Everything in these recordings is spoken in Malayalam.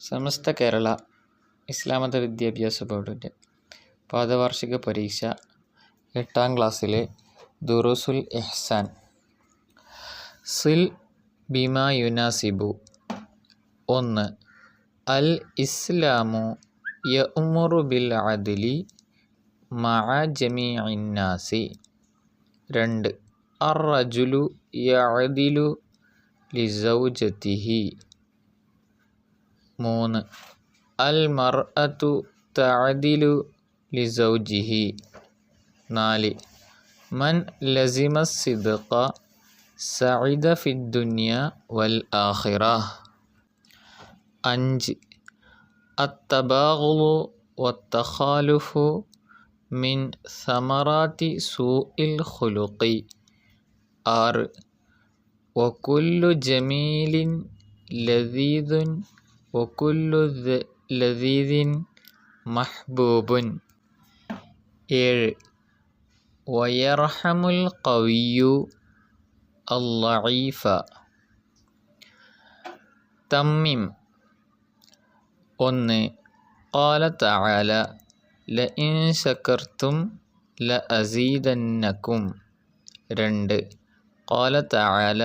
സമസ്ത കേരള ഇസ്ലാമത വിദ്യാഭ്യാസ ബോർഡിൻ്റെ പാദവാർഷിക പരീക്ഷ 8ാം ക്ലാസ്സിലെ ദുറൂസുൽ ഇഹ്സാൻ. സിൽ ബിമാ യുനാസിബു. 1. അൽ ഇസ്ലാമു യഅ്മുറു ബിൽ അദ്ലി മഅ ജമീഇൻ നാസി. 2. അർ റജുലു യഅദിലു ലിസൗജതിഹി. 3. അൽ മർഅതു തഅദിലു ലിസൗജിഹി. 4. മൻ ലസിമ സിദ്ഖ സഇദ ഫിദ്ദുനിയ വൽ ആഖിറ. 5. അത്തബാഗുളു വത്തഖാലുഫു മിൻ സമറാത്തി സൂഇൽ ഖുലുഖി. 6. വകുല്ലു ജമീലിൻ ലദീദുൻ വകുല്ലു ലദീദിൻ മഹ്ബൂബുൻ. 7. വയർഹമുൽ ഖവിയ്യു അൽ-ലഈഫ. തമ്മിം. 1. ഖാല തആല ലഇൻ ശകർതും ലഅസീദന്നകും. 2. ഖാല തആല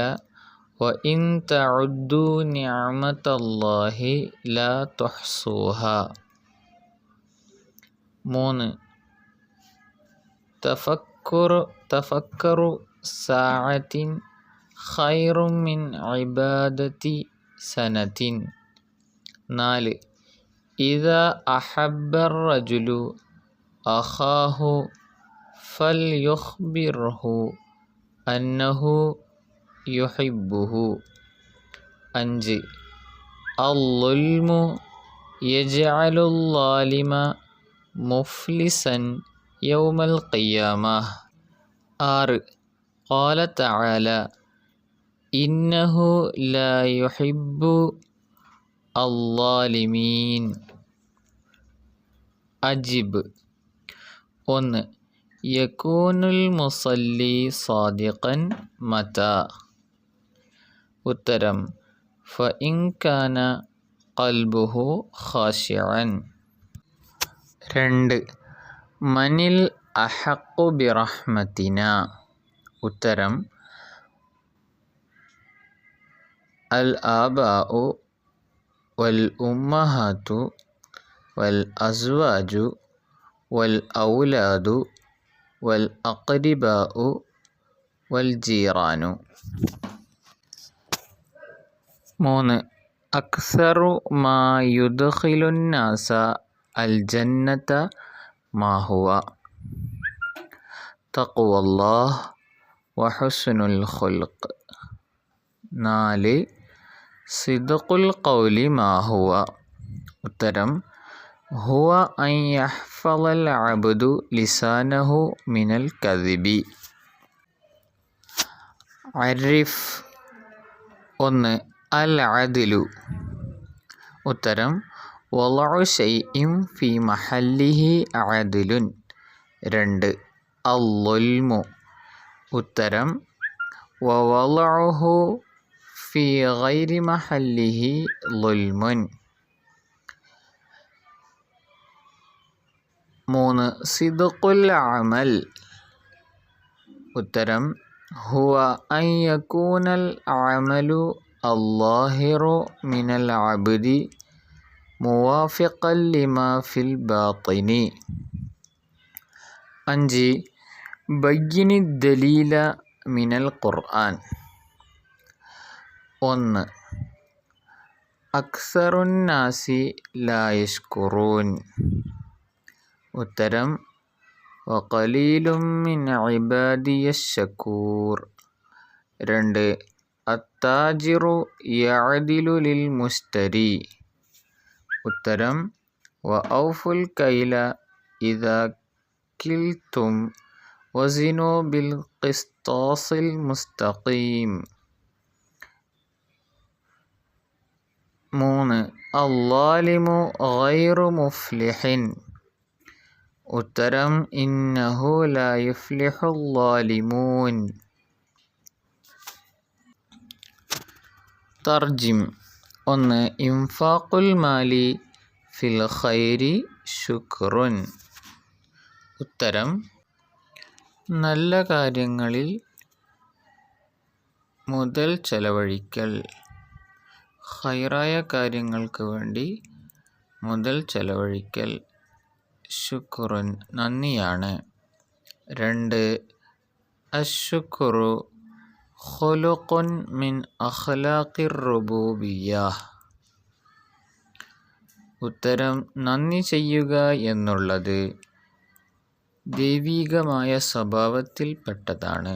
വഇൻ തഉദ്ദു നിഅമതല്ലാഹി ലാ തുഹ്സൂഹാ. 3. തഫക്കറു സഅത്തിൻ ഖൈറും മിൻ ഇബാദതി സനത്തിൻ. 4. ഇദാ അഹബ്ബർ റജുലു അഖാഹു ഫൽയുഖ്ബിർഹു അന്നഹു യുഹിബ്ബുഹു. 5. അൽ-ളുൽമു യജ്അലുൽ ളാലിമ മുഫ്ലിസൻ യൗമൽ ഖിയാമഹ്. 6. ഖാല തആല ഇന്നഹു ലാ യുഹിബ്ബു അൽ-ളാലിമീൻ. അജിബ്. 1. യകൂനുൽ മുസല്ലി സാദിഖൻ മതാ. ഉത്തരം ഫഇൻ കാന ഖൽബുഹു ഖാശിഅൻ. 2. മനിൽ അഹഖു ബിറഹ്മതിനാ. ഉത്തരം അൽ ആബാഉ വൽ ഉമ്മഹാതു വൽ അസ്വാജു വൽ ഔലാദു വൽ അഖ്രിബാഉ വൽ ജീറാനു. 3. അക്സറു മാ യുദ്ഖിലുൻ നാസ അൽ ജന്നത മാ ഹുവ. തഖ്വല്ലാഹ് വഹുസ്നുൽ ഖുൽഖ്. 4. സിദ്ഖുൽ ഖൗലി മാ ഹുവ. ഉത്തരം ഹുവ അൻ യഹ്ഫളൽ അബ്ദു ലിസാനഹു മിനൽ കദിബി. അരിഫ്. 1. അൽ അദ്ലു. ഉത്തരം വളഉ ശൈഇൻ ഫീ മഹല്ലിഹി അദ്ലുൻ. 2. അൽ-ളുൽമു. ഉത്തരം വവളഉഹു ഫീ ഗൈരി മഹല്ലിഹി ളുൽമുൻ. 3. സിദ്ഖുൽ അമൽ. ഉത്തരം ഹുവ അൻ യകൂനൽ അമലു അൽ-ളാഹിറു മിനൽ അബ്ദി മുവാഫിഖൻ ലിമാ ഫിൽ ബാത്തിനി. 5. ബയ്യിനി ദലീല മിനൽ ഖുർആൻ. 1. അക്സറുൻ നാസി ലാ യശ്കുറൂൻ. ഉത്തരം വഖലീലും മിൻ ഇബാദിയശ് ശകൂർ. 2. അത്താജിറു യഅദിലു ലിൽ മുസ്തരി. ഉത്തരം വഔഫുൽ കൈല ഇദാ കിൽതും വസിനു ബിൽ ഖിസ്താസിൽ മുസ്തഖീം. 3. അൽ-ളാലിമു ഗൈറു മുഫ്ലിഹിൻ. ഉത്തരം ഇന്നഹു ലാ യുഫ്ലിഹുൽ ളാലിമൂൻ. തർജിം. ഒന്ന് ഇൻഫാഖുൽ മാലി ഫിൽ ഖൈരി ശുക്റുൻ. ഉത്തരം നല്ല കാര്യങ്ങളിൽ മുതൽ ചെലവഴിക്കൽ. ഖൈറായ കാര്യങ്ങൾക്ക് വേണ്ടി മുതൽ ചെലവഴിക്കൽ ശുക്റുൻ നന്ദിയാണ്. 2 അശ്ശുക്റു ഖുലുഖുൻ മിൻ അഖ്ലാഖിർ റുബൂബിയ്യഹ്. ഉത്തരം നന്ദി ചെയ്യുക എന്നുള്ളത് ദൈവികമായ സ്വഭാവത്തിൽപ്പെട്ടതാണ്.